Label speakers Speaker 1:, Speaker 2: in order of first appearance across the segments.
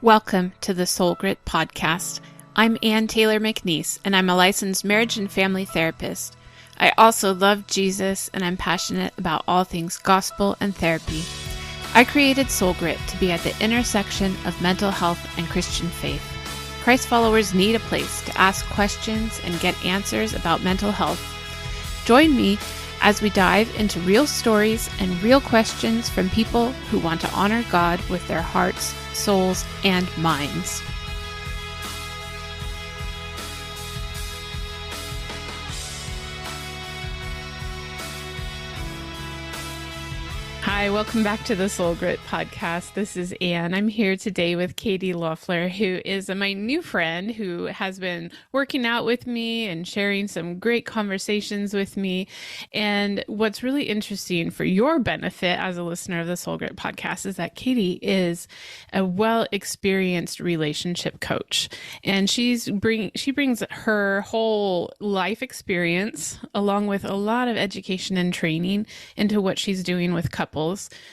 Speaker 1: Welcome to the Soul Grit Podcast. I'm Ann Taylor McNeese, and I'm a licensed marriage and family therapist. I also love Jesus, and I'm passionate about all things gospel and therapy. I created Soul Grit to be at the intersection of mental health and Christian faith. Christ followers need a place to ask questions and get answers about mental health. Join me as we dive into real stories and real questions from people who want to honor God with their hearts, souls, and minds. Hi, welcome back to the Soul Grit Podcast. This is Ann. I'm here today with Katie Loeffler, who is my new friend who has been working out with me and sharing some great conversations with me. And what's really interesting for your benefit as a listener of the Soul Grit Podcast is that Katie is a well-experienced relationship coach. And she brings her whole life experience along with a lot of education and training into what she's doing with couples.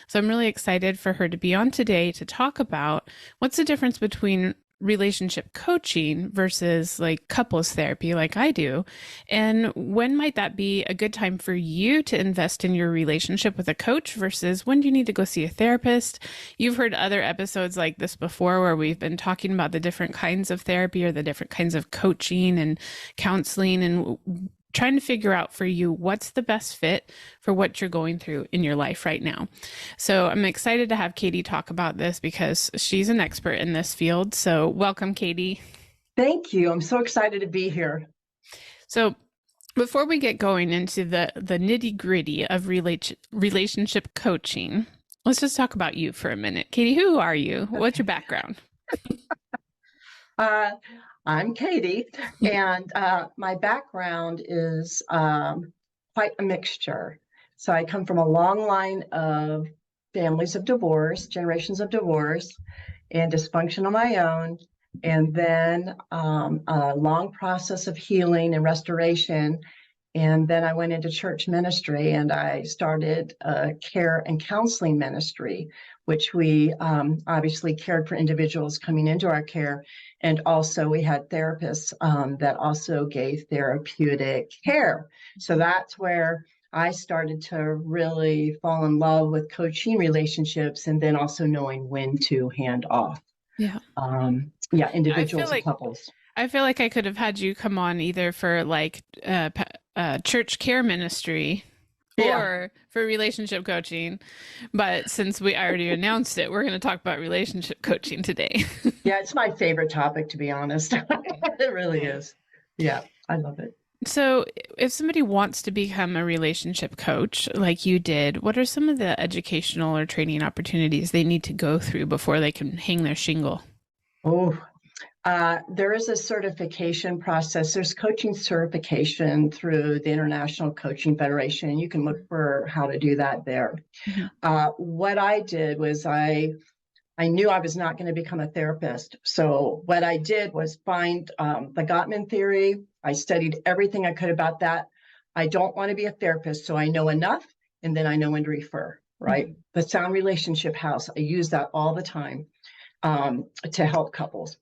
Speaker 1: So I'm really excited for her to be on today to talk about what's the difference between relationship coaching versus like couples therapy like I do. And when might that be a good time for you to invest in your relationship with a coach versus when do you need to go see a therapist? You've heard other episodes like this before where we've been talking about the different kinds of therapy or the different kinds of coaching and counseling and trying to figure out for you what's the best fit for what you're going through in your life right now. So I'm excited to have Katie talk about this because she's an expert in this field. So welcome, Katie.
Speaker 2: Thank you. I'm so excited to be here.
Speaker 1: So before we get going into the nitty gritty of relationship coaching, let's just talk about you for a minute. Katie, who are you? What's your background?
Speaker 2: I'm Katie, and my background is quite a mixture. So I come from a long line of families of divorce, generations of divorce, and dysfunction on my own, and then a long process of healing and restoration. And then I went into church ministry, and I started a care and counseling ministry, which we obviously cared for individuals coming into our care. And also we had therapists that also gave therapeutic care. So that's where I started to really fall in love with coaching relationships and then also knowing when to hand off.
Speaker 1: Yeah.
Speaker 2: Individuals and couples.
Speaker 1: I feel like I could have had you come on either for like church care ministry or for relationship coaching. But since we already announced it, we're going to talk about relationship coaching today.
Speaker 2: Yeah, it's my favorite topic, to be honest. It really is. Yeah, I love it.
Speaker 1: So if somebody wants to become a relationship coach like you did, what are some of the educational or training opportunities they need to go through before they can hang their shingle?
Speaker 2: There is a certification process. There's coaching certification through the International Coaching Federation. You can look for how to do that there. Mm-hmm. What I did was I knew I was not going to become a therapist. So what I did was find the Gottman theory. I studied everything I could about that. I don't want to be a therapist, so I know enough, and then I know when to refer, right? Mm-hmm. The Sound Relationship House, I use that all the time to help couples.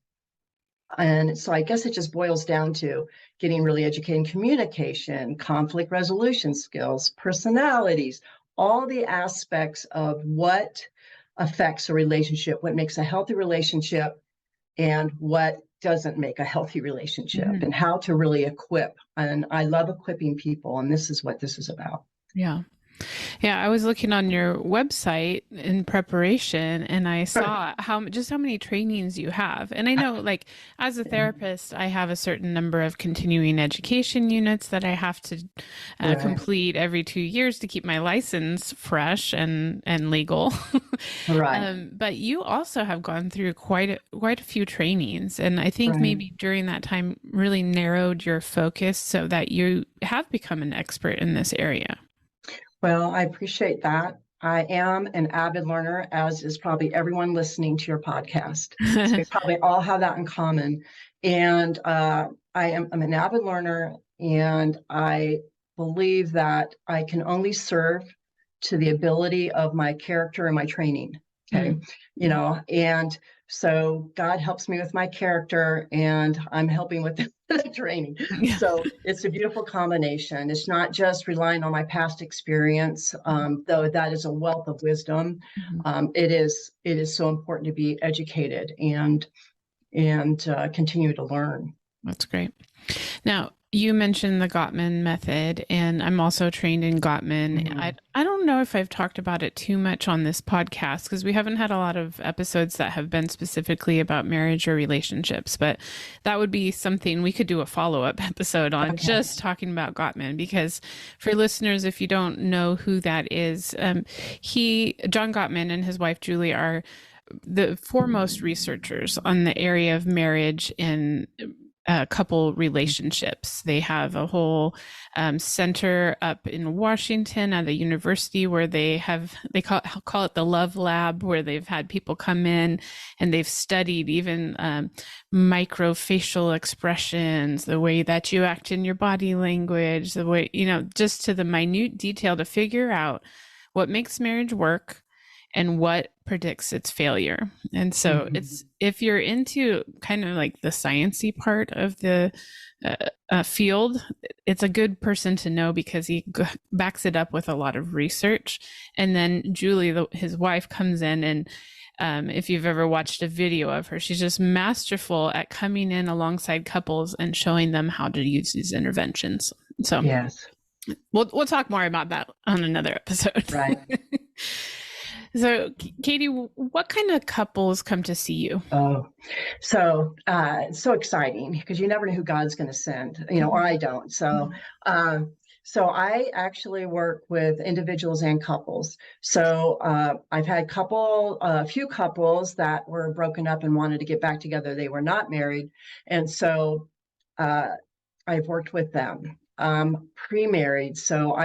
Speaker 2: And so I guess it just boils down to getting really educated in communication, conflict resolution skills, personalities, all the aspects of what affects a relationship, what makes a healthy relationship, and what doesn't make a healthy relationship, mm-hmm. and how to really equip. And I love equipping people, and this is what this is about.
Speaker 1: Yeah. Yeah, I was looking on your website in preparation and I saw how many trainings you have. And I know like as a therapist, I have a certain number of continuing education units that I have to complete every 2 years to keep my license fresh and legal.
Speaker 2: Right.
Speaker 1: But you also have gone through quite a few trainings. And I think maybe during that time really narrowed your focus so that you have become an expert in this area.
Speaker 2: Well, I appreciate that. I am an avid learner, as is probably everyone listening to your podcast. So we probably all have that in common. And I'm an avid learner, and I believe that I can only serve to the ability of my character and my training. Okay. And So God helps me with my character, and I'm helping with the training. So it's a beautiful combination. It's not just relying on my past experience, though that is a wealth of wisdom. It is so important to be educated and continue to learn.
Speaker 1: That's great. Now, you mentioned the Gottman method, and I'm also trained in Gottman. I don't know if I've talked about it too much on this podcast because we haven't had a lot of episodes that have been specifically about marriage or relationships, but that would be something we could do a follow-up episode on, just talking about Gottman, because for listeners, if you don't know who that is, John Gottman and his wife Julie are the foremost researchers on the area of marriage and couple relationships. They have a whole center up in Washington at a university where they call it the Love Lab, where they've had people come in and they've studied even microfacial expressions, the way that you act in your body language, the way, just to the minute detail to figure out what makes marriage work and what predicts its failure. And so it's, if you're into kind of like the sciencey part of the field, it's a good person to know because he backs it up with a lot of research. And then Julie, his wife, comes in, and if you've ever watched a video of her, she's just masterful at coming in alongside couples and showing them how to use these interventions. So
Speaker 2: yes,
Speaker 1: we'll talk more about that on another episode.
Speaker 2: Right.
Speaker 1: So, Katie, what kind of couples come to see you?
Speaker 2: Oh, so exciting because you never know who God's going to send, or I don't. So, so I actually work with individuals and couples. So I've had a few couples that were broken up and wanted to get back together. They were not married, and so I've worked with them. Pre-married. So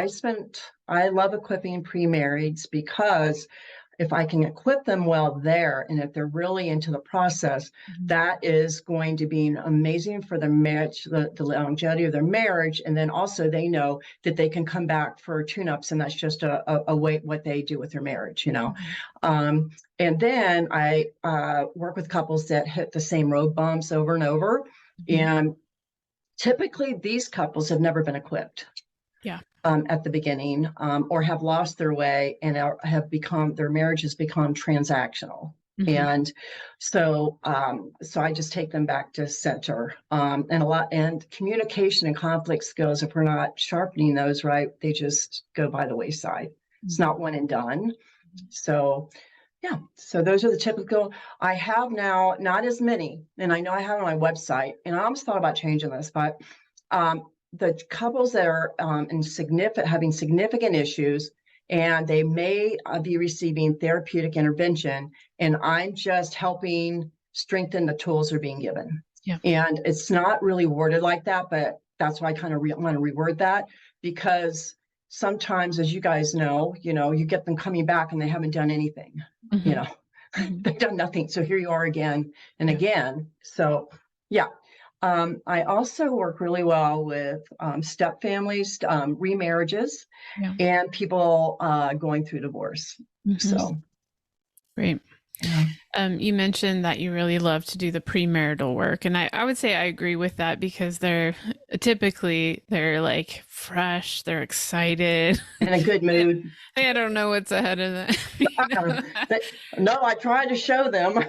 Speaker 2: I love equipping pre-marrieds because if I can equip them well there, and if they're really into the process, that is going to be amazing for their marriage, the longevity of their marriage. And then also they know that they can come back for tune-ups, and that's just a way what they do with their marriage, And then I work with couples that hit the same road bumps over and over. And typically these couples have never been equipped.
Speaker 1: Yeah.
Speaker 2: At the beginning, or have lost their way and their marriage has become transactional. And so I just take them back to center, and communication and conflict skills, if we're not sharpening those right, they just go by the wayside. It's not one and done. So yeah, so those are the typical. I have now not as many, and I know I have on my website, and I almost thought about changing this, but the couples that are having significant issues, and they may be receiving therapeutic intervention, and I'm just helping strengthen the tools they're being given.
Speaker 1: Yeah.
Speaker 2: And it's not really worded like that, but that's why I kind of want to reword that, because sometimes, as you guys know, you get them coming back and they haven't done anything, they've done nothing. So here you are again and again. So yeah. I also work really well with step families, remarriages, and people going through divorce. So
Speaker 1: great. Yeah. You mentioned that you really love to do the premarital work, and I would say I agree with that because they're like fresh, they're excited,
Speaker 2: in a good mood.
Speaker 1: I don't know what's ahead of them.
Speaker 2: No, I try to show them,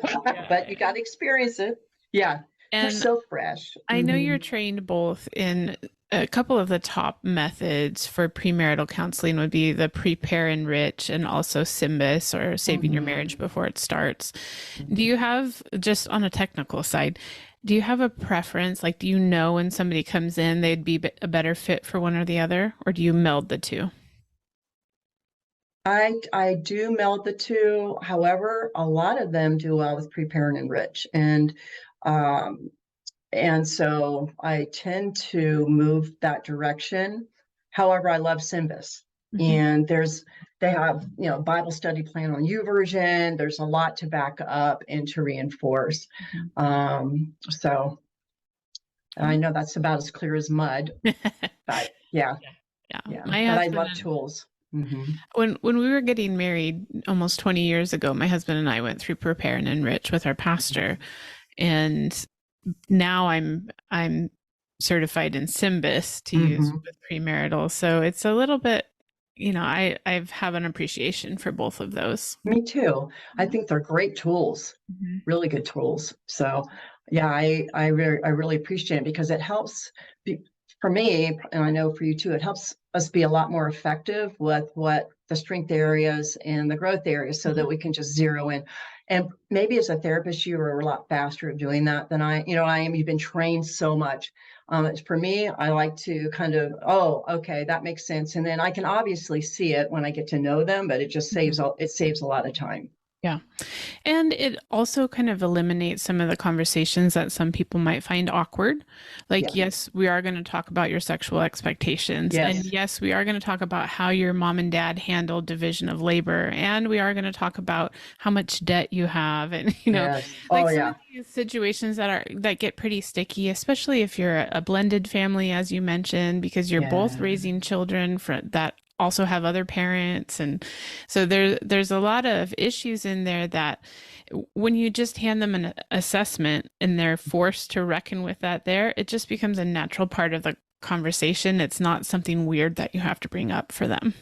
Speaker 2: but you got to experience it. Yeah.
Speaker 1: And
Speaker 2: they're so fresh.
Speaker 1: I know you're trained both in a couple of the top methods for premarital counseling would be the Prepare Enrich and also SYMBIS, or Saving Your Marriage Before It Starts. Do you have, just on a technical side, do you have a preference? Like, do you know when somebody comes in, they'd be a better fit for one or the other, or do you meld the two?
Speaker 2: I do meld the two. However, a lot of them do well with Prepare and Enrich. And so I tend to move that direction. However, I love SYMBIS. And they have, Bible study plan on YouVersion. There's a lot to back up and to reinforce. So I know that's about as clear as mud, but yeah. But I love tools.
Speaker 1: When we were getting married almost 20 years ago, my husband and I went through Prepare and Enrich with our pastor, and now I'm certified in SYMBIS to use with premarital. So it's a little bit, I've have an appreciation for both of those.
Speaker 2: Me too. I think they're great tools, really good tools. So yeah, I really appreciate it because it helps for me, and I know for you too, it helps us be a lot more effective with what the strength areas and the growth areas so that we can just zero in. And maybe as a therapist, you are a lot faster at doing that than I am. You've been trained so much. For me, I like to kind of, oh, okay, that makes sense. And then I can obviously see it when I get to know them, but it just saves a lot of time.
Speaker 1: Yeah. And it also kind of eliminates some of the conversations that some people might find awkward. Like, yes, we are going to talk about your sexual expectations.
Speaker 2: Yes.
Speaker 1: And yes, we are going to talk about how your mom and dad handled division of labor. And we are going to talk about how much debt you have. And, some of these situations that get pretty sticky, especially if you're a blended family, as you mentioned, because you're both raising children that also have other parents. And so there's a lot of issues in there that when you just hand them an assessment and they're forced to reckon with that it just becomes a natural part of the conversation. It's not something weird that you have to bring up for them.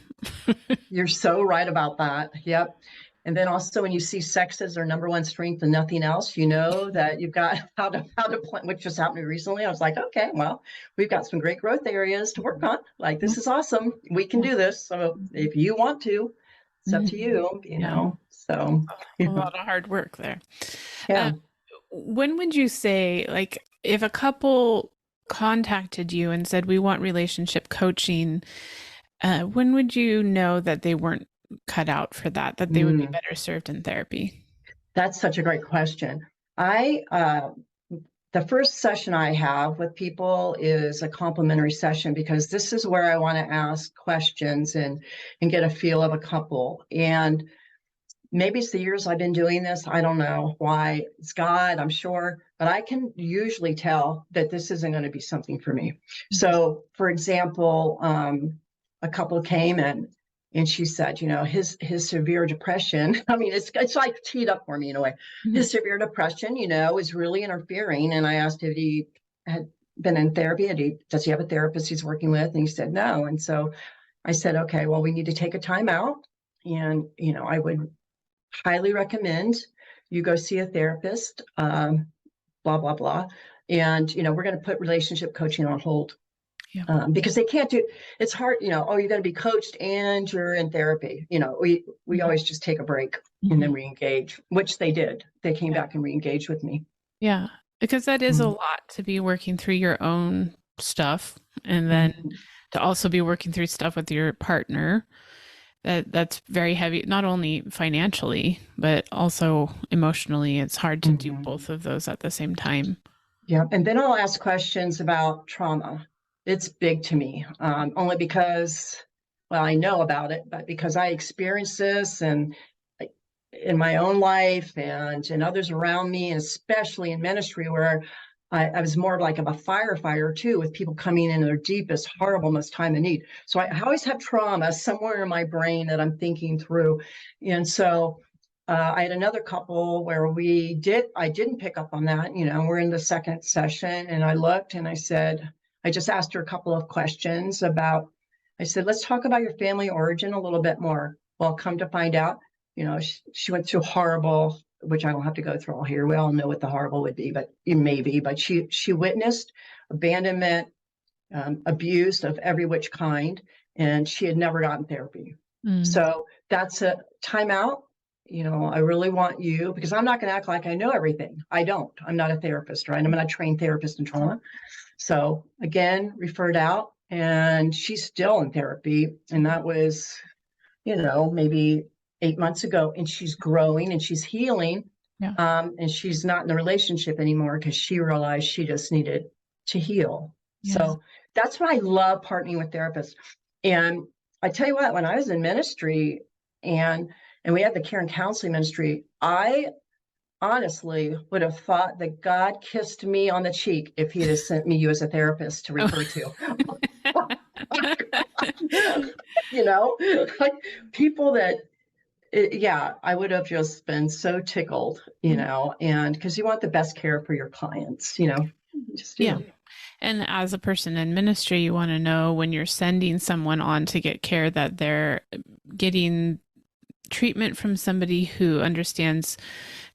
Speaker 2: You're so right about that. Yep. And then also when you see sex as their number one strength and nothing else, that you've got how to plan, which just happened to me recently. I was like, okay, well, we've got some great growth areas to work on. Like, this is awesome. We can do this. So if you want to, it's up to you, so.
Speaker 1: A lot of hard work there.
Speaker 2: Yeah.
Speaker 1: When would you say, like, if a couple contacted you and said, we want relationship coaching, when would you know that they weren't cut out for that they would be better served in therapy?
Speaker 2: That's such a great question. The first session I have with people is a complimentary session because this is where I want to ask questions and get a feel of a couple. And maybe it's the years I've been doing this. I don't know why. It's God, I'm sure, but I can usually tell that this isn't going to be something for me. So, for example, a couple came and she said, his severe depression, I mean, it's like teed up for me in a way. His severe depression, is really interfering. And I asked if he had been in therapy and does he have a therapist he's working with? And he said no. And so I said, okay, well, we need to take a time out. And, I would highly recommend you go see a therapist, blah, blah, blah. And, we're going to put relationship coaching on hold. Yeah. Because they can't it's hard, you're going to be coached and you're in therapy. We always just take a break and then re-engage, which they did. They came back and re-engaged with me.
Speaker 1: Yeah, because that is a lot to be working through your own stuff and then to also be working through stuff with your partner. That's very heavy, not only financially, but also emotionally. It's hard to do both of those at the same time.
Speaker 2: Yeah. And then I'll ask questions about trauma. It's big to me, only because, well, I know about it, but because I experienced this and in my own life and others around me, and especially in ministry where I was more like of a firefighter too, with people coming in their deepest, horriblest time of need. So I always have trauma somewhere in my brain that I'm thinking through. And so I had another couple where I didn't pick up on that. We're in the second session and I looked and I just asked her a couple of questions I said, let's talk about your family origin a little bit more. Well, come to find out, she went through horrible, which I don't have to go through all here. We all know what the horrible would be, but it may be, but she witnessed abandonment, abuse of every which kind, and she had never gotten therapy. So that's a timeout. I really want you, because I'm not going to act like I know everything. I don't. I'm not a therapist, right? I'm not a trained therapist in trauma. So again, referred out, and she's still in therapy. And that was, maybe 8 months ago, and she's growing and she's healing.
Speaker 1: Yeah.
Speaker 2: And she's not in a relationship anymore because she realized she just needed to heal. Yes. So that's why I love partnering with therapists. And I tell you what, when I was in ministry and we had the care and counseling ministry, I honestly would have thought that God kissed me on the cheek if he had sent me you as a therapist to refer to. like people that, yeah, I would have just been so tickled, and because you want the best care for your clients, just do.
Speaker 1: Yeah. And as a person in ministry, you want to know when you're sending someone on to get care that they're getting treatment from somebody who understands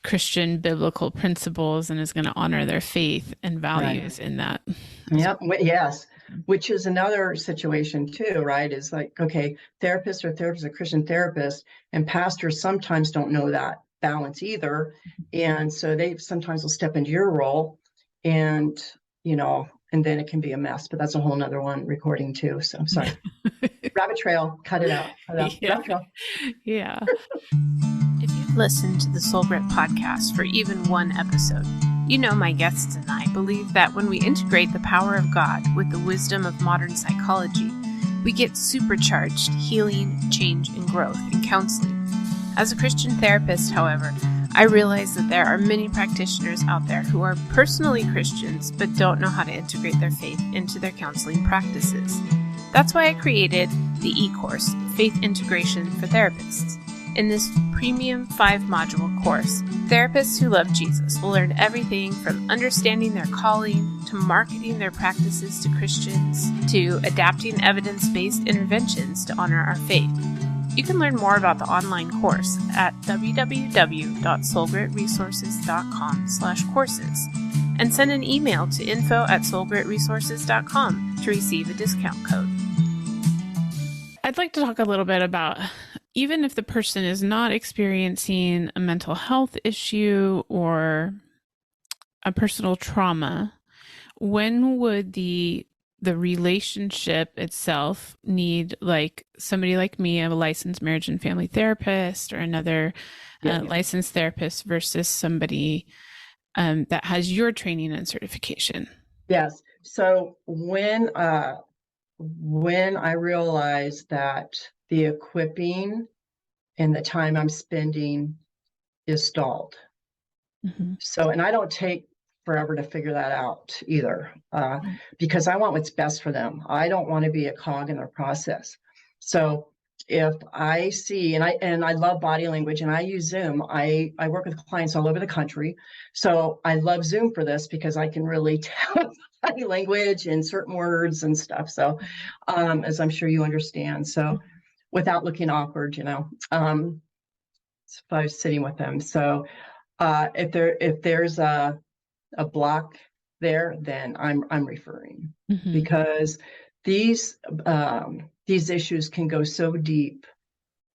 Speaker 1: Christian biblical principles and is going to honor their faith and values in that.
Speaker 2: Yep. Yes. Which is another situation too, right? Is like, okay, therapists are Christian therapists, and pastors sometimes don't know that balance either. And so they sometimes will step into your role and, and then it can be a mess, but that's a whole nother one recording too. So I'm sorry. Rabbit trail, cut it out.
Speaker 1: Yeah.
Speaker 2: Rabbit trail.
Speaker 1: Yeah. If you've listened to the Soul Grit podcast for even one episode, you know my guests and I believe that when we integrate the power of God with the wisdom of modern psychology, we get supercharged healing, change, and growth in counseling. As a Christian therapist, however, I realize that there are many practitioners out there who are personally Christians but don't know how to integrate their faith into their counseling practices. That's why I created the e-course, Faith Integration for Therapists. In this premium 5-module course, therapists who love Jesus will learn everything from understanding their calling, to marketing their practices to Christians, to adapting evidence-based interventions to honor our faith. You can learn more about the online course at www.soulgritresources.com/courses and send an email to info@soulgritresources.com to receive a discount code. I'd like to talk a little bit about, even if the person is not experiencing a mental health issue or a personal trauma, when would the relationship itself need, like, somebody like me, a licensed marriage and family therapist, or another licensed therapist versus somebody that has your training and certification?
Speaker 2: Yes. So when I realized that the equipping and the time I'm spending is stalled. Mm-hmm. So, and I don't take forever to figure that out either, because I want what's best for them. I don't want to be a cog in their process. So if I see, and I love body language, and I use Zoom. I work with clients all over the country. So I love Zoom for this because I can really tell body language and certain words and stuff. So as I'm sure you understand, so without looking awkward, if I was sitting with them. So if there's a block there, then I'm referring, because these issues can go so deep,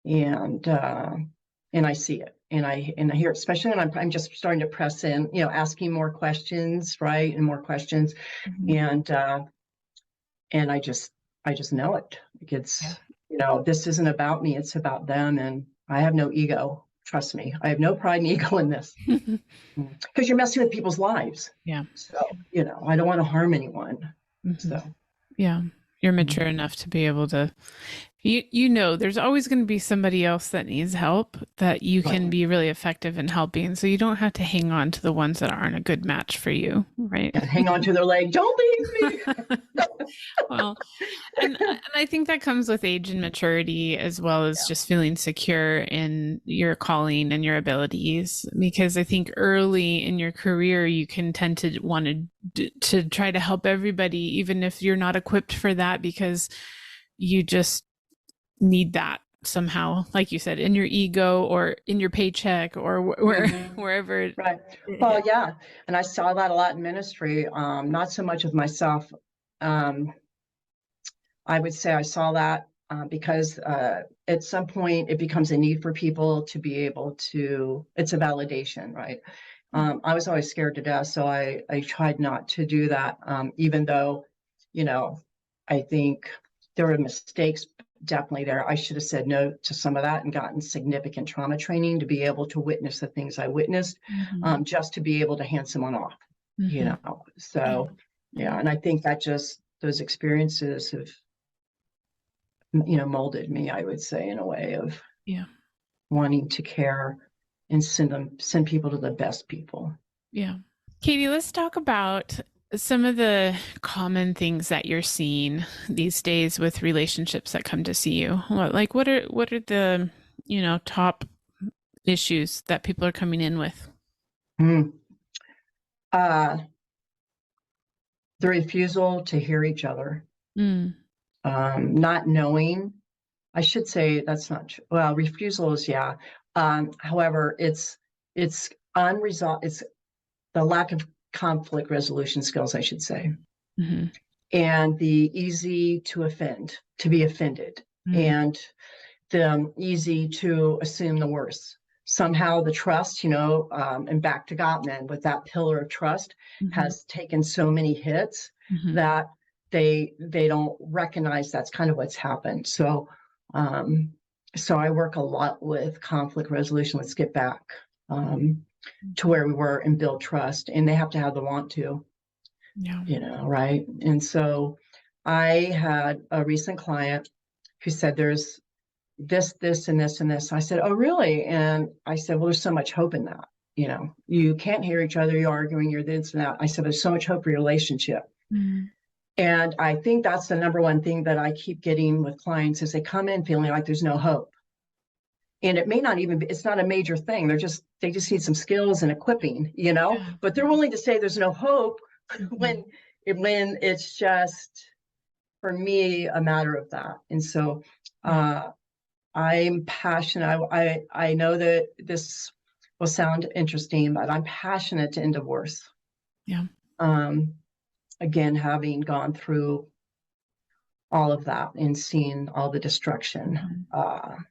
Speaker 2: and I see it, and I hear it, especially when I'm just starting to press in, asking more questions, right, and more questions, and I just know it. It's this isn't about me; it's about them, and I have no ego. Trust me, I have no pride and ego in this, because you're messing with people's lives.
Speaker 1: Yeah.
Speaker 2: So, I don't want to harm anyone. So,
Speaker 1: yeah, you're mature enough to be able to, there's always going to be somebody else that needs help that you can be really effective in helping. So you don't have to hang on to the ones that aren't a good match for you, right?
Speaker 2: Yeah, hang on to their leg. Don't leave me.
Speaker 1: Well, and I think that comes with age and maturity, as well as just feeling secure in your calling and your abilities. Because I think early in your career, you can tend to want to try to help everybody, even if you're not equipped for that, because you just need that somehow, like you said, in your ego or in your paycheck or wherever.
Speaker 2: Right. Well, yeah. And I saw that a lot in ministry. Not so much with myself. I would say I saw that because at some point it becomes a need for people to be able to, it's a validation, right? I was always scared to death. So I tried not to do that, even though, I think there were mistakes definitely there. I should have said no to some of that and gotten significant trauma training to be able to witness the things I witnessed, just to be able to hand someone off, So, yeah. And I think that just, those experiences have, molded me, I would say, in a way of wanting to care and send people to the best people.
Speaker 1: Yeah. Katie, let's talk about some of the common things that you're seeing these days with relationships that come to see you? What are the, top issues that people are coming in with?
Speaker 2: Mm. Uh, the refusal to hear each other,
Speaker 1: Mm.
Speaker 2: not knowing. I should say that's not true. Well, refusal is, yeah. However, it's unresolved. It's the lack of conflict resolution skills, I should say,
Speaker 1: Hmm.
Speaker 2: and the easy to offend, to be offended,
Speaker 1: Mm.
Speaker 2: and the easy to assume the worst. Somehow the trust, and back to Gottman with that pillar of trust,
Speaker 1: Hmm.
Speaker 2: has taken so many hits
Speaker 1: Hmm.
Speaker 2: that they don't recognize that's kind of what's happened. Um, so I work a lot with conflict resolution. Let's get back to where we were and build trust, and they have to have the want to,
Speaker 1: Yeah.
Speaker 2: right? And so I had a recent client who said there's this, and this, and this. I said, oh, really? And I said, well, there's so much hope in that. You can't hear each other, you're arguing, you're this and that. I said, there's so much hope for your relationship.
Speaker 1: Mm.
Speaker 2: And I think that's the number one thing that I keep getting with clients is they come in feeling like there's no hope. And it may not even be, it's not a major thing. They just need some skills and equipping,
Speaker 1: Yeah.
Speaker 2: but they're willing to say there's no hope when it's just, for me, a matter of that. And so I'm passionate. I know that this will sound interesting, but I'm passionate to end divorce.
Speaker 1: Yeah.
Speaker 2: Again, having gone through all of that and seeing all the destruction,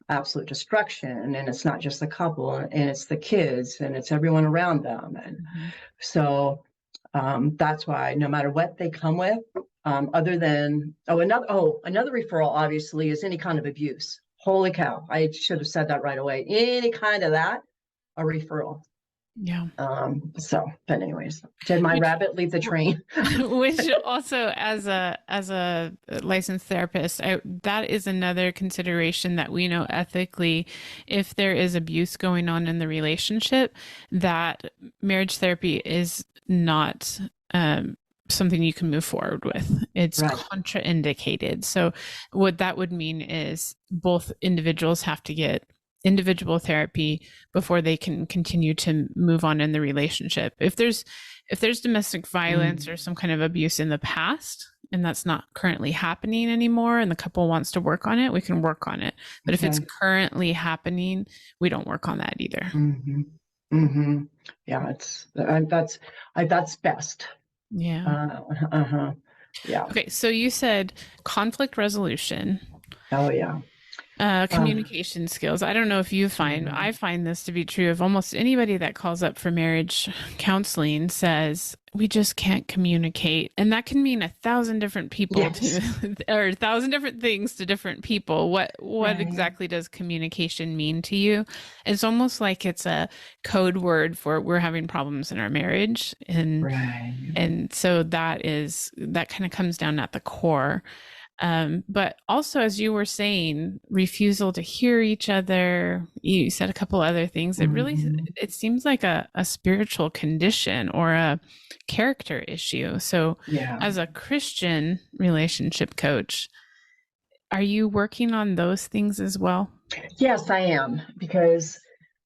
Speaker 2: absolute destruction. And it's not just the couple, and it's the kids, and it's everyone around them. And so that's why no matter what they come with, other than, another referral, obviously, is any kind of abuse. Holy cow, I should have said that right away. Any kind of that, a referral.
Speaker 1: Yeah.
Speaker 2: But anyways, did my rabbit leave the train?
Speaker 1: Which also, as a licensed therapist, that is another consideration that we know ethically, if there is abuse going on in the relationship, that marriage therapy is not something you can move forward with. It's
Speaker 2: Right.
Speaker 1: contraindicated. So what that would mean is both individuals have to get individual therapy before they can continue to move on in the relationship. If there's domestic violence or some kind of abuse in the past and that's not currently happening anymore and the couple wants to work on it, we can work on it. But if it's currently happening, we don't work on that either.
Speaker 2: Yeah, that's best.
Speaker 1: Yeah.
Speaker 2: Yeah.
Speaker 1: Okay, so you said conflict resolution.
Speaker 2: Oh, yeah.
Speaker 1: Communication skills. I don't know if you find, I find this to be true of almost anybody that calls up for marriage counseling says, we just can't communicate. And that can mean 1,000 different people or 1,000 different things to different people. What exactly does communication mean to you? It's almost like it's a code word for we're having problems in our marriage. And so that kind of comes down at the core. But also, as you were saying, refusal to hear each other. You said a couple other things. It really, it seems like a spiritual condition or a character issue. So as a Christian relationship coach, are you working on those things as well?
Speaker 2: Yes, I am, because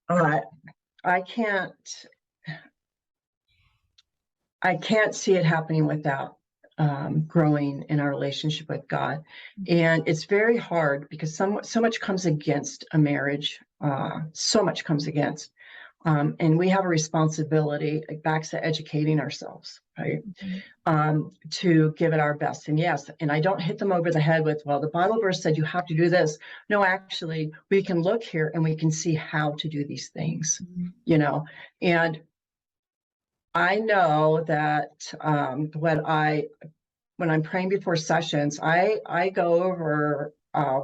Speaker 2: I can't see it happening without growing in our relationship with God. And it's very hard because so much comes against a marriage, so much comes against. And we have a responsibility, back to educating ourselves, right? To give it our best. And yes, and I don't hit them over the head with, well, the Bible verse said you have to do this. No, actually, we can look here and we can see how to do these things, and I know that when I'm praying before sessions, I go over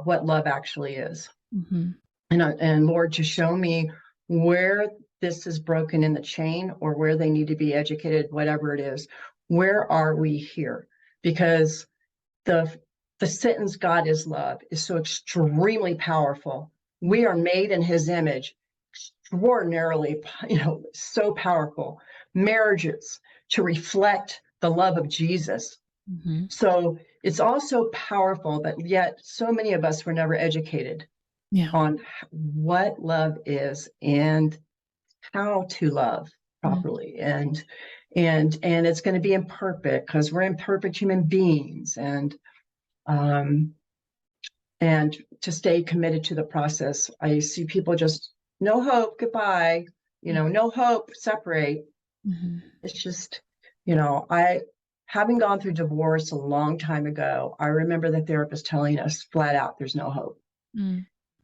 Speaker 2: what love actually is, and Lord, to show me where this is broken in the chain or where they need to be educated, whatever it is. Where are we here? Because the sentence "God is love" is so extremely powerful. We are made in His image, extraordinarily, so powerful. Marriages to reflect the love of Jesus.
Speaker 1: Mm-hmm.
Speaker 2: So it's also powerful, but yet so many of us were never educated on what love is and how to love properly. And it's going to be imperfect because we're imperfect human beings, and to stay committed to the process. I see people just no hope, goodbye, no hope, separate.
Speaker 1: Mm-hmm.
Speaker 2: It's just, having gone through divorce a long time ago, I remember the therapist telling us flat out, there's no hope.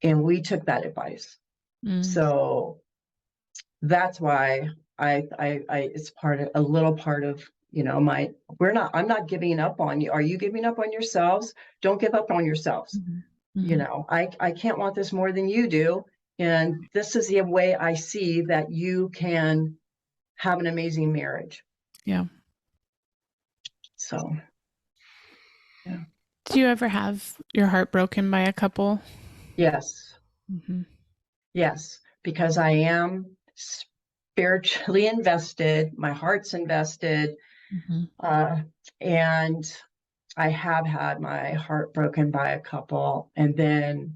Speaker 2: And we took that advice. So that's why I it's a little part of, I'm not giving up on you. Are you giving up on yourselves? Don't give up on yourselves. I can't want this more than you do. And this is the way I see that you can have an amazing marriage.
Speaker 1: Yeah.
Speaker 2: So, yeah.
Speaker 1: Do you ever have your heart broken by a couple?
Speaker 2: Yes. Yes, because I am spiritually invested. My heart's invested. And I have had my heart broken by a couple. And then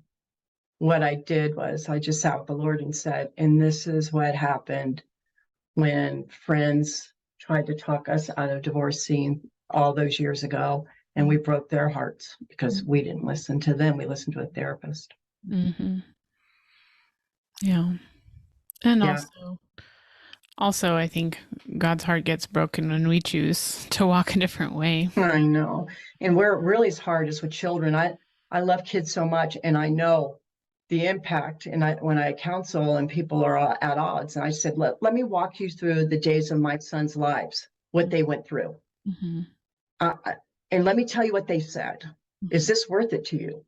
Speaker 2: what I did was I just sat with the Lord and said, and this is what happened when friends tried to talk us out of divorcing all those years ago, and we broke their hearts because we didn't listen to them. We listened to a therapist.
Speaker 1: Yeah. And also, I think God's heart gets broken when we choose to walk a different way.
Speaker 2: I know. And where it really is hard is with children. I love kids so much, and I know the impact. And when I counsel and people are at odds, and I said, let me walk you through the days of my son's lives, what they went through. And let me tell you what they said. Is this worth it to you?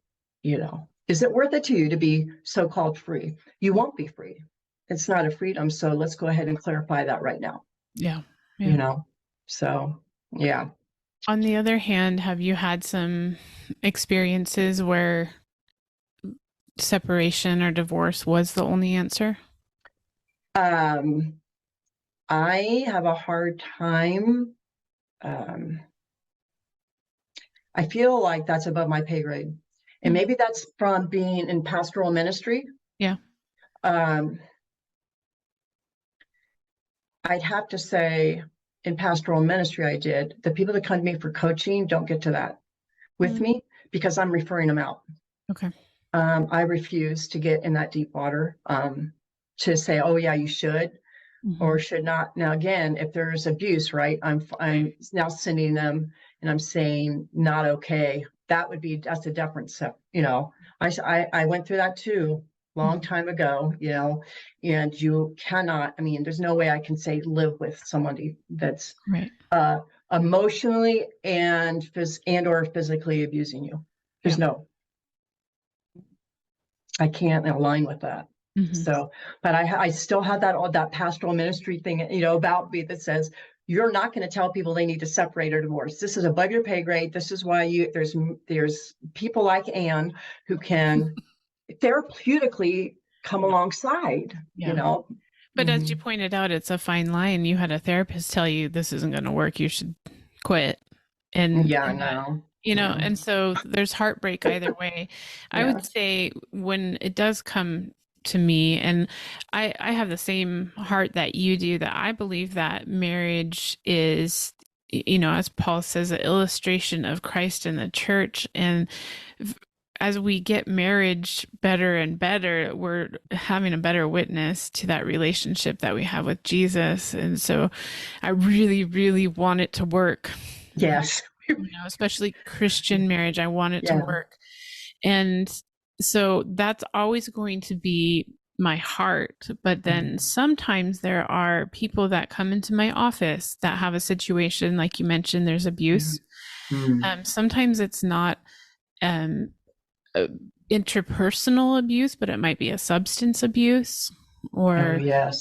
Speaker 2: Is it worth it to you to be so-called free? You won't be free. It's not a freedom. So let's go ahead and clarify that right now.
Speaker 1: Yeah.
Speaker 2: So, yeah.
Speaker 1: On the other hand, have you had some experiences where separation or divorce was the only answer?
Speaker 2: I have a hard time. I feel like that's above my pay grade. And maybe that's from being in pastoral ministry.
Speaker 1: Yeah.
Speaker 2: I'd have to say in pastoral ministry, the people that come to me for coaching don't get to that with me because I'm referring them out.
Speaker 1: Okay.
Speaker 2: I refuse to get in that deep water to say, oh yeah, you should or should not. Now, again, if there's abuse, right, I'm now sending them and I'm saying not okay. That's a different step. I went through that too. Long time ago, and you cannot, there's no way I can say live with somebody that's
Speaker 1: right.
Speaker 2: Emotionally and or physically abusing you. There's I can't align with that. So, but I still have that pastoral ministry thing, about me that says, you're not going to tell people they need to separate or divorce. This is above your pay grade. This is why there's people like Anne who can therapeutically come alongside,
Speaker 1: But as you pointed out, it's a fine line. You had a therapist tell you this isn't going to work. You should quit. And and so there's heartbreak either way. I would say when it does come to me, and I have the same heart that you do, that I believe that marriage is, as Paul says, an illustration of Christ and the church. And as we get marriage better and better, we're having a better witness to that relationship that we have with Jesus. And so I really, really want it to work.
Speaker 2: Yes.
Speaker 1: Especially Christian marriage. I want it to work. And so that's always going to be my heart. But then sometimes there are people that come into my office that have a situation, like you mentioned, there's abuse. Sometimes it's not interpersonal abuse, but it might be a substance abuse or a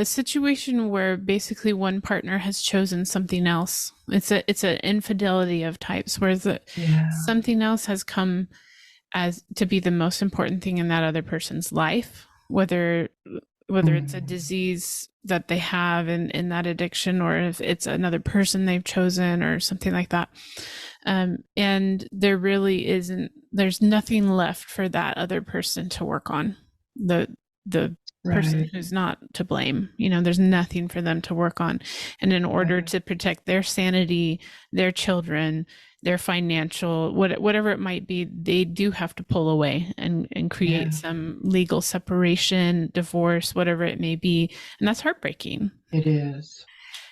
Speaker 1: situation where basically one partner has chosen something else. It's an infidelity of types, whereas something else has come as to be the most important thing in that other person's life, whether whether it's a disease that they have in that addiction, or if it's another person they've chosen or something like that. And there really there's nothing left for that other person to work on. The person who's not to blame, there's nothing for them to work on. And in order to protect their sanity, their children, their financial, whatever it might be, they do have to pull away and create some legal separation, divorce, whatever it may be. And that's heartbreaking.
Speaker 2: It is.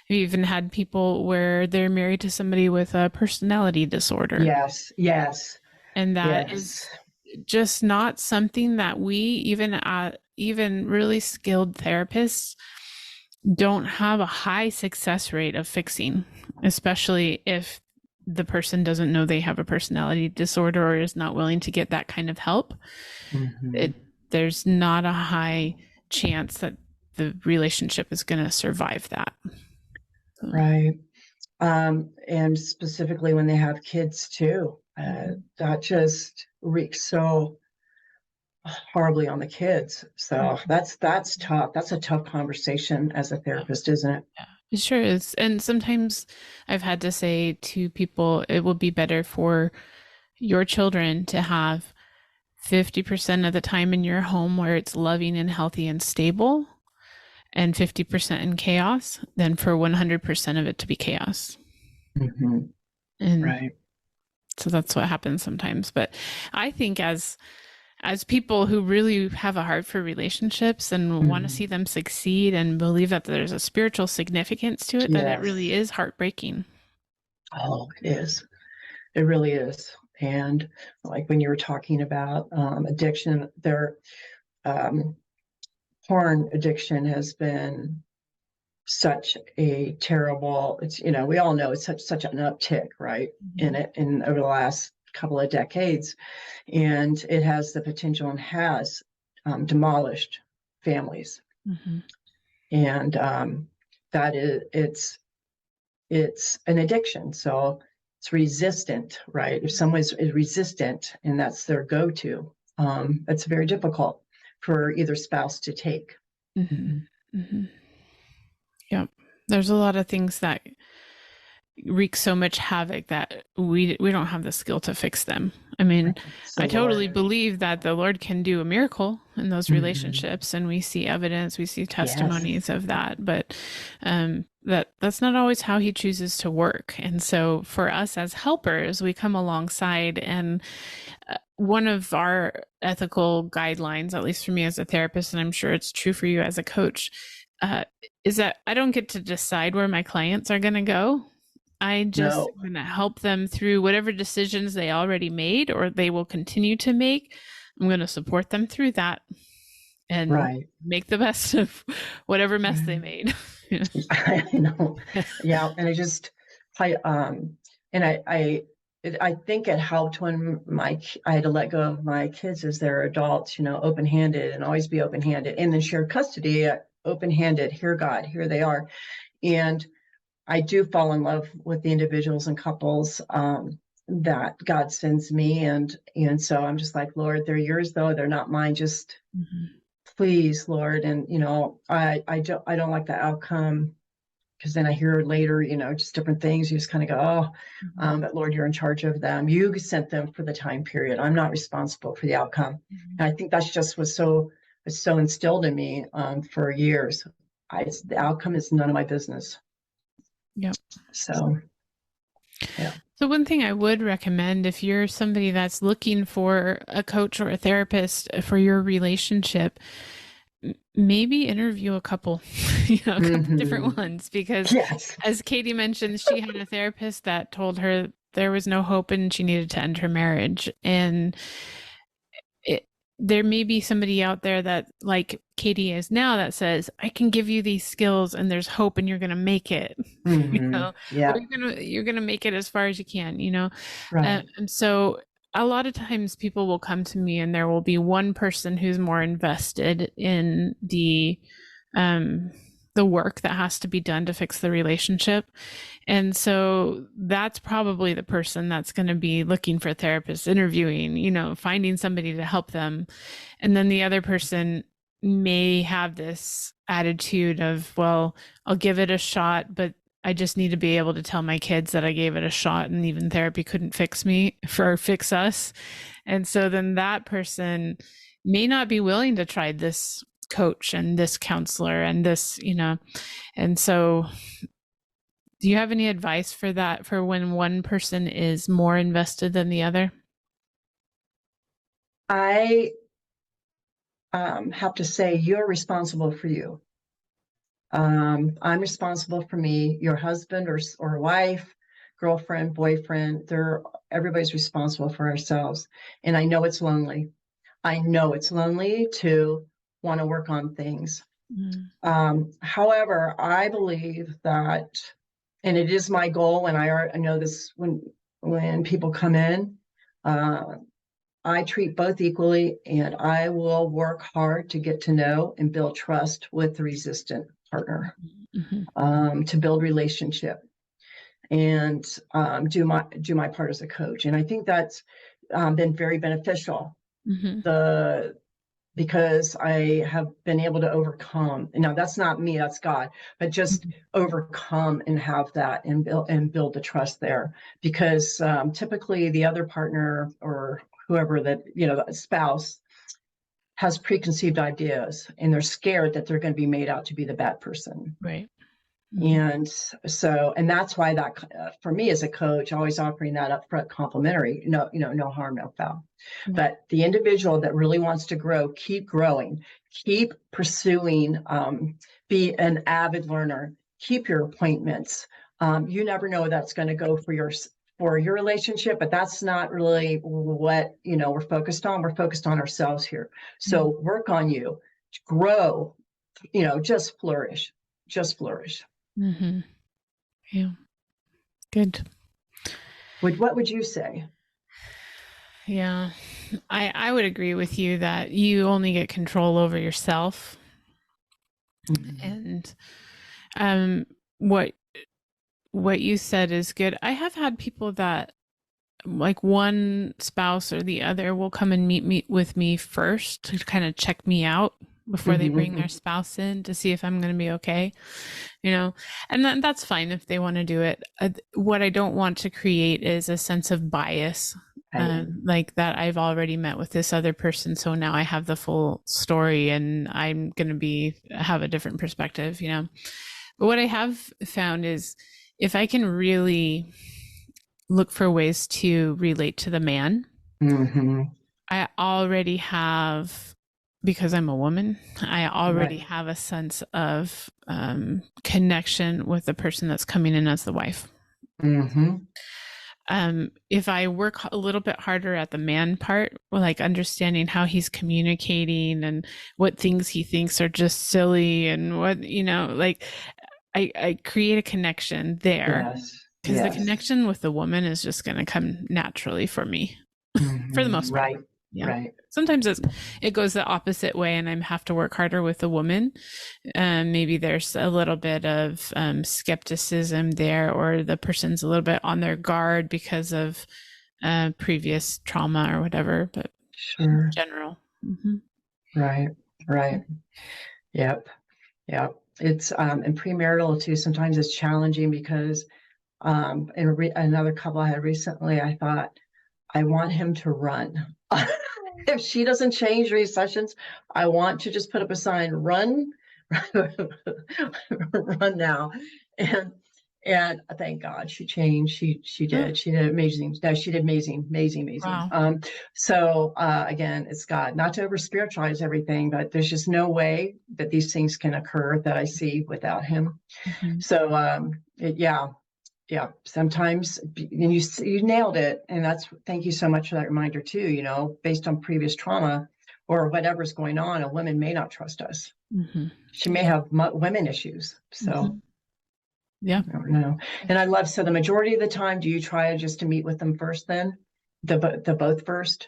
Speaker 1: I've even had people where they're married to somebody with a personality disorder.
Speaker 2: Yes.
Speaker 1: And that is just not something that we, even really skilled therapists, don't have a high success rate of fixing, especially if the person doesn't know they have a personality disorder or is not willing to get that kind of help. There's not a high chance that the relationship is going to survive that.
Speaker 2: Right. And specifically when they have kids too, that just wreaks so horribly on the kids. So that's tough. That's a tough conversation as a therapist, isn't it?
Speaker 1: Yeah, it sure is. And sometimes I've had to say to people, it will be better for your children to have 50% of the time in your home where it's loving and healthy and stable, and 50% in chaos, than for 100% of it to be chaos. And
Speaker 2: right.
Speaker 1: So that's what happens sometimes. But I think as people who really have a heart for relationships and want to see them succeed and believe that there's a spiritual significance to it, that it really is heartbreaking.
Speaker 2: Oh, it is. It really is. And like when you were talking about addiction, porn addiction has been such a terrible, we all know it's such an uptick, right, in over the last couple of decades, and it has the potential and has demolished families. And that is, it's an addiction, so it's resistant, right? If someone is resistant and that's their go-to, it's very difficult for either spouse to take.
Speaker 1: Yep. There's a lot of things that wreak so much havoc that we don't have the skill to fix them. I mean, I totally believe that the Lord can do a miracle in those relationships, and we see evidence, we see testimonies of that, but that's not always how he chooses to work. And so for us as helpers, we come alongside, and one of our ethical guidelines, at least for me as a therapist, and I'm sure it's true for you as a coach, is that I don't get to decide where my clients are going to go. I just going to help them through whatever decisions they already made or they will continue to make. I'm going to support them through that and make the best of whatever mess they made.
Speaker 2: I know. Yeah. And I think it helped when I had to let go of my kids as they're adults, open-handed, and always be open-handed, and then share custody, open-handed, here God, here they are. And I do fall in love with the individuals and couples that God sends me. And so I'm just like, Lord, they're yours though. They're not mine. Just please, Lord. And, I don't like the outcome, because then I hear later, just different things. You just kind of go, but Lord, you're in charge of them. You sent them for the time period. I'm not responsible for the outcome. And I think that's just was so instilled in me for years. The outcome is none of my business.
Speaker 1: Yep.
Speaker 2: So, yeah.
Speaker 1: So one thing I would recommend, if you're somebody that's looking for a coach or a therapist for your relationship, maybe interview a couple, a couple different ones, because as Katie mentioned, she had a therapist that told her there was no hope and she needed to end her marriage. And there may be somebody out there that, like Katie is now, that says, I can give you these skills and there's hope and you're going to make it, you're going to make it as far as you can, Right. And so a lot of times people will come to me and there will be one person who's more invested in the work that has to be done to fix the relationship. And so that's probably the person that's going to be looking for therapists, interviewing, finding somebody to help them. And then the other person may have this attitude of, well, I'll give it a shot, but I just need to be able to tell my kids that I gave it a shot, and even therapy couldn't fix us. And so then that person may not be willing to try this coach and this counselor and this, and so do you have any advice for that, for when one person is more invested than the other?
Speaker 2: I have to say, you're responsible for you. I'm responsible for me. Your husband or wife, girlfriend, boyfriend, everybody's responsible for ourselves. And I know it's lonely. I know it's lonely to want to work on things. However, I believe that, and it is my goal, and I know this when people come in, I treat both equally, and I will work hard to get to know and build trust with the resistant partner, to build relationship and do my part as a coach. And I think that's been very beneficial. Because I have been able to overcome. Now that's not me, that's God, but just overcome and have that and build the trust there. Because typically the other partner or whoever that, the spouse has preconceived ideas, and they're scared that they're going to be made out to be the bad person.
Speaker 1: Right.
Speaker 2: And so, and that's why that for me as a coach, always offering that upfront complimentary, no harm, no foul. But the individual that really wants to grow, keep growing, keep pursuing, be an avid learner, keep your appointments. You never know that's going to go for your relationship, but that's not really what, we're focused on. We're focused on ourselves here. So work on you, grow, just flourish.
Speaker 1: Yeah. Good.
Speaker 2: What would you say?
Speaker 1: Yeah, I would agree with you that you only get control over yourself. And what you said is good. I have had people that, like, one spouse or the other will come and meet with me first to kind of check me out before they bring their spouse in to see if I'm going to be okay, and that's fine if they want to do it. What I don't want to create is a sense of bias, like that I've already met with this other person, so now I have the full story and I'm going to have a different perspective, But what I have found is, if I can really look for ways to relate to the man, I already have, because I'm a woman, I already have a sense of connection with the person that's coming in as the wife. If I work a little bit harder at the man part, like understanding how he's communicating and what things he thinks are just silly and what, like I create a connection there. Because the connection with the woman is just going to come naturally for me, for the most part. Right. Sometimes it goes the opposite way, and I have to work harder with the woman. Maybe there's a little bit of skepticism there, or the person's a little bit on their guard because of previous trauma or whatever. But in general.
Speaker 2: Right. Yep. It's in premarital too. Sometimes it's challenging because another couple I had recently, I thought, I want him to run. If she doesn't change recessions, I want to just put up a sign, run, run now. And thank God she changed. She did. She did amazing. No, she did amazing. Wow. So again, it's God. Not to over spiritualize everything, but there's just no way that these things can occur that I see without him. So yeah, sometimes, and you nailed it. And thank you so much for that reminder too, based on previous trauma or whatever's going on, a woman may not trust us. She may have women issues. So
Speaker 1: yeah,
Speaker 2: I don't know. And I love, so the majority of the time, do you try just to meet with them first then? The both first?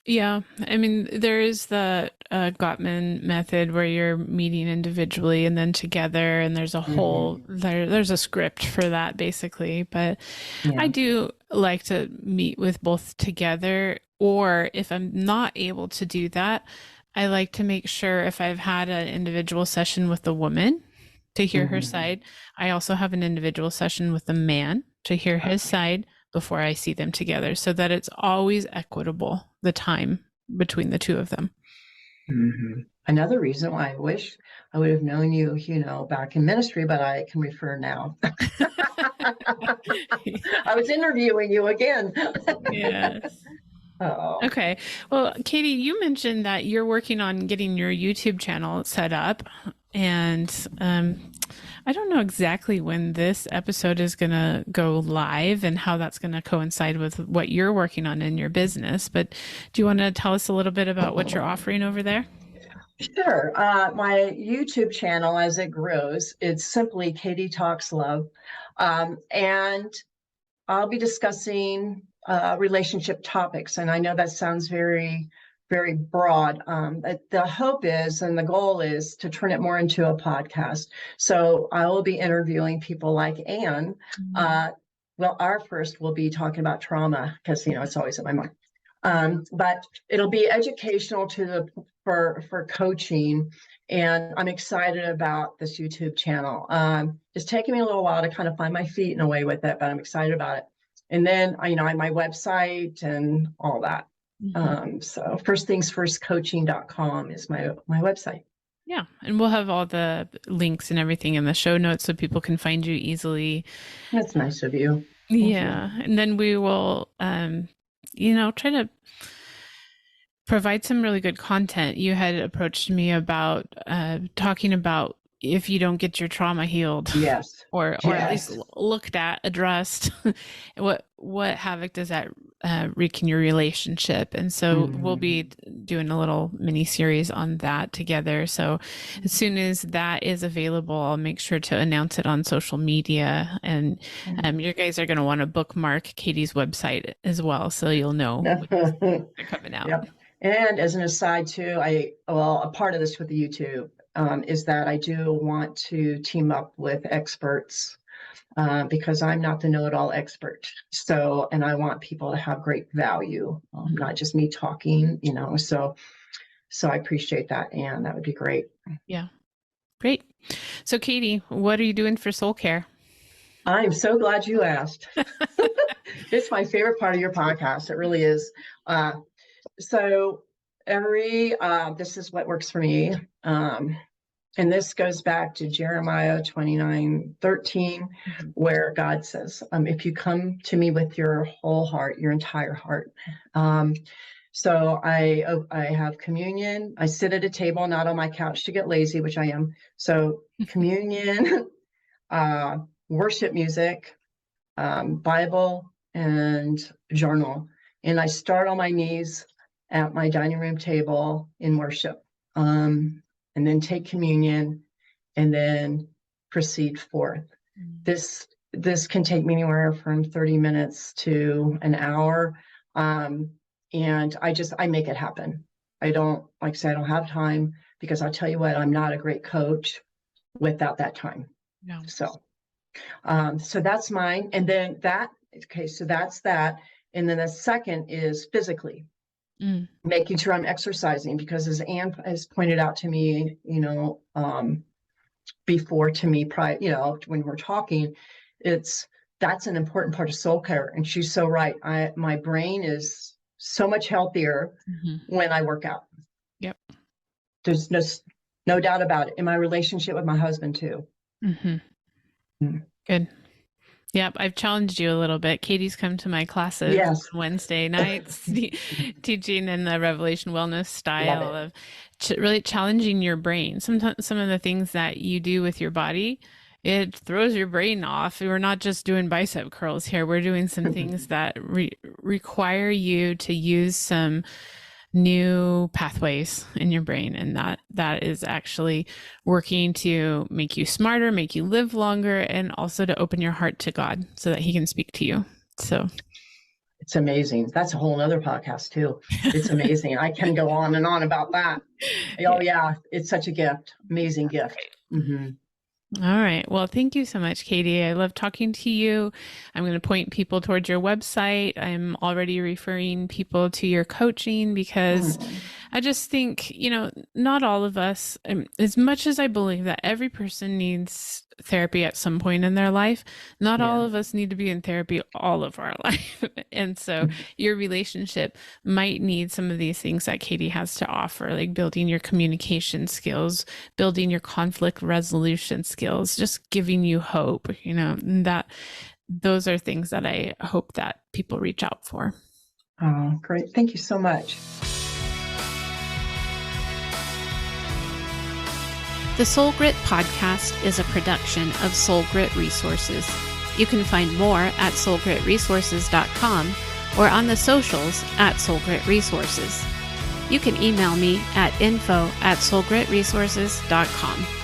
Speaker 1: Yeah. I mean, there is the Gottman method where you're meeting individually and then together, and there's a whole, there's a script for that basically. But I do like to meet with both together, or if I'm not able to do that, I like to make sure if I've had an individual session with the woman to hear her side, I also have an individual session with the man to hear his side before I see them together, so that it's always equitable, the time between the two of them.
Speaker 2: Another reason why I wish I would have known you, back in ministry, but I can refer now. I was interviewing you again.
Speaker 1: Yes.
Speaker 2: Oh.
Speaker 1: Okay. Well, Katie, you mentioned that you're working on getting your YouTube channel set up, and I don't know exactly when this episode is going to go live and how that's going to coincide with what you're working on in your business. But do you want to tell us a little bit about what you're offering over there?
Speaker 2: Sure. My YouTube channel, as it grows, it's simply Katie Talks Love. And I'll be discussing relationship topics. And I know that sounds very, very broad. But the hope is, and the goal is, to turn it more into a podcast. So I will be interviewing people like Anne. Well, our first will be talking about trauma, because, it's always in my mind. But it'll be educational for coaching. And I'm excited about this YouTube channel. It's taken me a little while to kind of find my feet in a way with it, but I'm excited about it. And then, I have my website and all that. So firstthingsfirstcoaching.com is my website.
Speaker 1: Yeah. And we'll have all the links and everything in the show notes so people can find you easily.
Speaker 2: That's nice of you.
Speaker 1: Yeah. And then we will, try to provide some really good content. You had approached me about talking about if you don't get your trauma healed.
Speaker 2: Yes.
Speaker 1: or at least looked at, addressed, what havoc does that wreak in your relationship? And so we'll be doing a little mini series on that together. So as soon as that is available, I'll make sure to announce it on social media. And you guys are going to want to bookmark Katie's website as well, so you'll know when they're coming out.
Speaker 2: Yep. And as an aside too, a part of this with the YouTube is that I do want to team up with experts because I'm not the know-it-all expert. So, and I want people to have great value, not just me talking, so I appreciate that. And that would be great.
Speaker 1: Yeah. Great. So Katie, what are you doing for soul care?
Speaker 2: I'm so glad you asked. It's my favorite part of your podcast. It really is. So this is what works for me. And this goes back to Jeremiah 29:13, where God says, if you come to me with your whole heart, your entire heart. So I have communion. I sit at a table, not on my couch to get lazy, which I am. So communion, worship music, Bible, and journal. And I start on my knees at my dining room table in worship, and then take communion, and then proceed forth. This can take me anywhere from 30 minutes to an hour, and I make it happen. I don't, like I say, I don't have time, because I'll tell you what, I'm not a great coach without that time.
Speaker 1: No.
Speaker 2: So that's mine. And then so that's that. And then the second is physically. Making sure I'm exercising, because as Anne has pointed out to me, before to me, when we're talking, that's an important part of soul care. And she's so right. My brain is so much healthier when I work out.
Speaker 1: Yep.
Speaker 2: There's no doubt about it. In my relationship with my husband too.
Speaker 1: Good. Yep, I've challenged you a little bit. Katie's come to my classes on Wednesday nights, teaching in the Revelation Wellness style of really challenging your brain. Sometimes some of the things that you do with your body, it throws your brain off. We're not just doing bicep curls here. We're doing some things that require you to use some new pathways in your brain, and that is actually working to make you smarter, make you live longer, and also to open your heart to God so that he can speak to you. So
Speaker 2: it's amazing. That's a whole nother podcast too. It's amazing. I can go on and on about that. Oh yeah, it's such a gift. Amazing gift.
Speaker 1: All right. Well, thank you so much, Katie. I love talking to you. I'm going to point people towards your website. I'm already referring people to your coaching, because I just think, not all of us, as much as I believe that every person needs therapy at some point in their life, not all of us need to be in therapy all of our life. And so your relationship might need some of these things that Katie has to offer, like building your communication skills, building your conflict resolution skills, just giving you hope, that those are things that I hope that people reach out for.
Speaker 2: Oh, great. Thank you so much.
Speaker 3: The Soul Grit podcast is a production of Soul Grit Resources. You can find more at soulgritresources.com or on the socials at Soul Grit Resources. You can email me at info@soulgritresources.com.